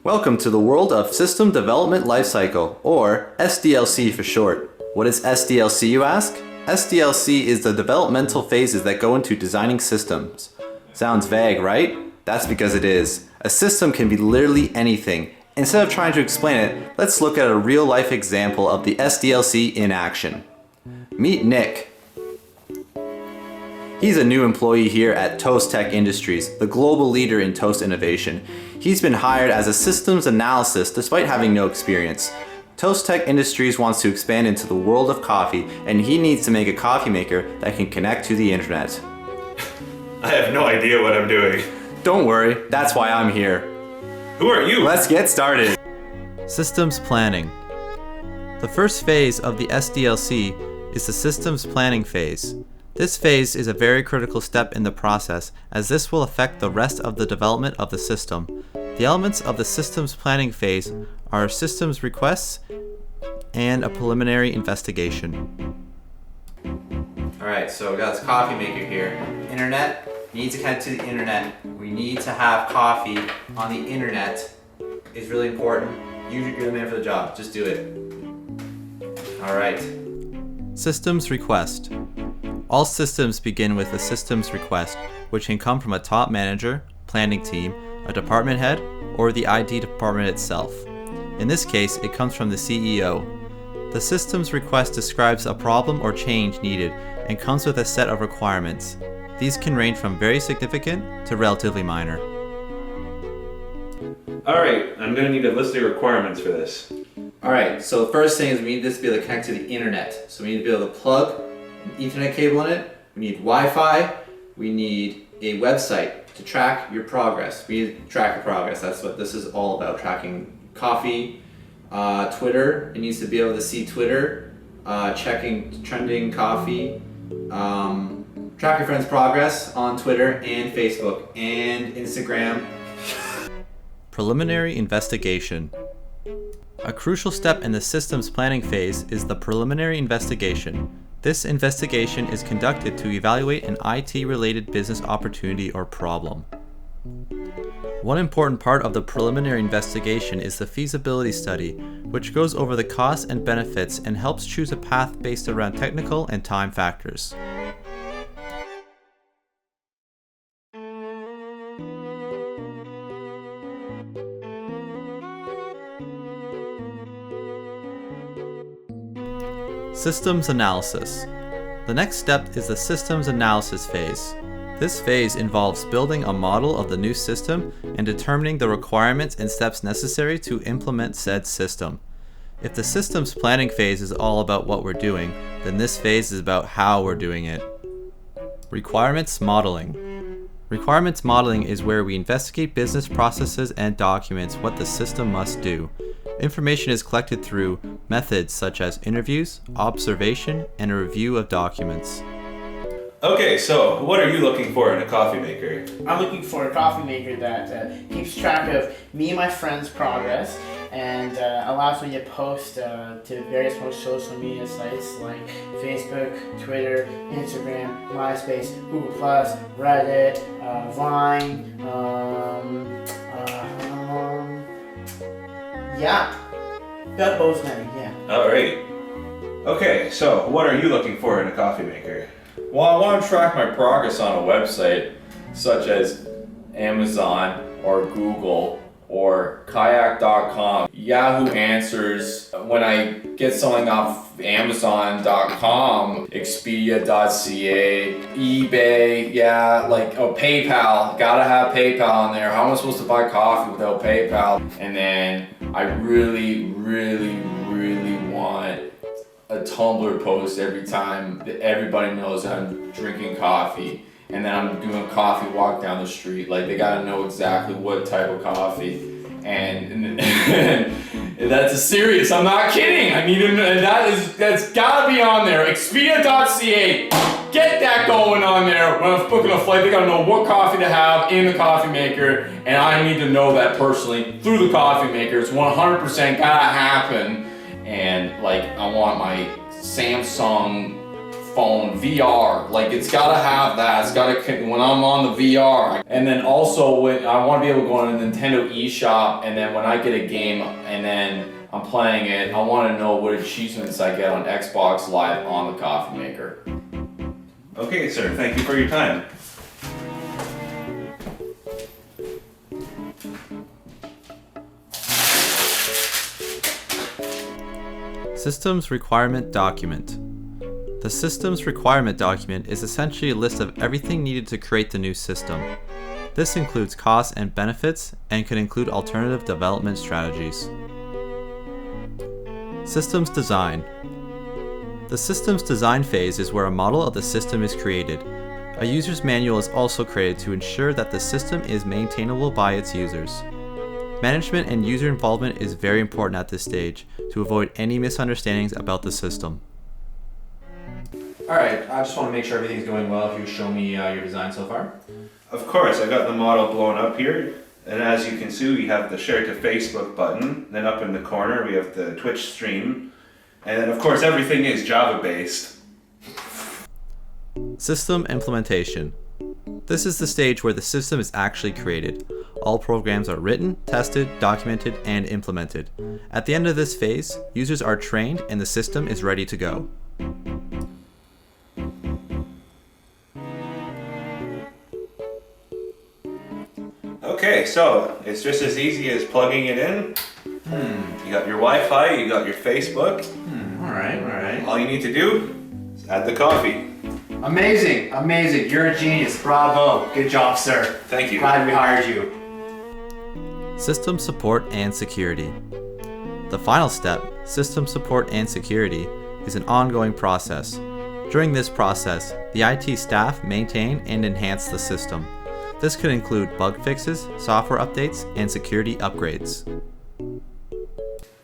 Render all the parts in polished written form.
Welcome to the world of System Development Lifecycle, or SDLC for short. What is SDLC, you ask? SDLC is the developmental phases that go into designing systems. Sounds vague, right? That's because it is. A system can be literally anything. Instead of trying to explain it, let's look at a real-life example of the SDLC in action. Meet Nick. He's a new employee here at Toast Tech Industries, the global leader in toast innovation. He's been hired as a systems analyst despite having no experience. Toast Tech Industries wants to expand into the world of coffee, and he needs to make a coffee maker that can connect to the internet. I have no idea what I'm doing. Don't worry, that's why I'm here. Who are you? Let's get started. Systems planning. The first phase of the SDLC is the systems planning phase. This phase is a very critical step in the process, as this will affect the rest of the development of the system. The elements of the systems planning phase are systems requests and a preliminary investigation. Alright, so we got this coffee maker here. Internet, needs to connect to the internet. We need to have coffee on the internet. It's really important. You're the man for the job, just do it. Alright. Systems request. All systems begin with a systems request, which can come from a top manager, planning team, a department head, or the IT department itself. In this case, it comes from the CEO. The systems request describes a problem or change needed and comes with a set of requirements. These can range from very significant to relatively minor. Alright, I'm going to need a list of requirements for this. Alright, so the first thing is we need this to be able to connect to the internet. So we need to be able to plug an Ethernet cable in it. We need Wi-Fi. We need a website to track your progress. We need to track your progress. That's what this is all about, tracking coffee. Twitter, it needs to be able to see Twitter, checking trending coffee, track your friends' progress on Twitter and Facebook and Instagram. Preliminary investigation. A crucial step in the systems planning phase is the preliminary investigation. This investigation is conducted to evaluate an IT-related business opportunity or problem. One important part of the preliminary investigation is the feasibility study, which goes over the costs and benefits and helps choose a path based around technical and time factors. Systems analysis. The next step is the systems analysis phase. This phase involves building a model of the new system and determining the requirements and steps necessary to implement said system. If the systems planning phase is all about what we're doing, then this phase is about how we're doing it. Requirements modeling. Requirements modeling is where we investigate business processes and documents what the system must do. Information is collected through methods such as interviews, observation, and a review of documents. Okay, so what are you looking for in a coffee maker? I'm looking for a coffee maker that keeps track of me and my friends' progress and allows me to post to various social media sites like Facebook, Twitter, Instagram, MySpace, Google+, Reddit, Vine, yeah, got those many, yeah. Alright. Okay, so what are you looking for in a coffee maker? Well, I want to track my progress on a website such as Amazon or Google or kayak.com, Yahoo Answers. When I get something off Amazon.com, Expedia.ca, eBay, PayPal. Gotta have PayPal on there. How am I supposed to buy coffee without PayPal? And then I really want a Tumblr post every time that everybody knows I'm drinking coffee, and then I'm doing a coffee walk down the street. Like, they gotta know exactly what type of coffee, and that's serious. I'm not kidding. I need to. That's gotta be on there. Expedia.ca. Get that going on there. When I'm booking a flight, they gotta know what coffee to have in the coffee maker, and I need to know that personally through the coffee maker. It's 100% gotta happen. And I want my Samsung phone, VR. Like, it's gotta have that. It's gotta, when I'm on the VR. And then also, when I want to be able to go on a Nintendo eShop, and then when I get a game and then I'm playing it, I want to know what achievements I get on Xbox Live on the coffee maker. Okay, sir. Thank you for your time. Systems Requirement Document. The Systems Requirement Document is essentially a list of everything needed to create the new system. This includes costs and benefits and can include alternative development strategies. Systems Design. The systems design phase is where a model of the system is created. A user's manual is also created to ensure that the system is maintainable by its users. Management and user involvement is very important at this stage to avoid any misunderstandings about the system. Alright, I just want to make sure everything's going well. If you show me your design so far. Of course, I got the model blown up here. And as you can see, we have the share to Facebook button. Then up in the corner, we have the Twitch stream. And then, of course, everything is Java based. System Implementation. This is the stage where the system is actually created. All programs are written, tested, documented, and implemented. At the end of this phase, users are trained and the system is ready to go. Okay, so it's just as easy as plugging it in. You got your Wi-Fi, you got your Facebook. Alright. All you need to do is add the coffee. Amazing. You're a genius. Bravo. Good job, sir. Thank you. Glad we hired you. System Support and Security. The final step, System Support and Security, is an ongoing process. During this process, the IT staff maintain and enhance the system. This could include bug fixes, software updates, and security upgrades.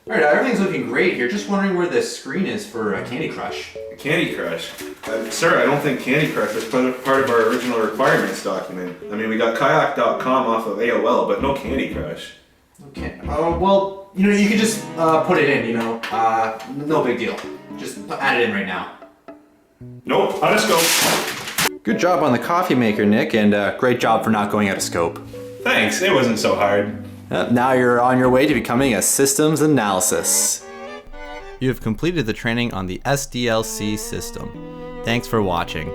Alright, everything's looking great here. Just wondering where the screen is for Candy Crush. Candy Crush? Sir, I don't think Candy Crush was part of our original requirements document. I mean, we got kayak.com off of AOL, but no Candy Crush. Okay. Well, you can just put it in, no big deal. Just add it in right now. Nope, out of scope. Good job on the coffee maker, Nick, and great job for not going out of scope. Thanks, it wasn't so hard. Now you're on your way to becoming a systems analysis. You have completed the training on the SDLC system. Thanks for watching.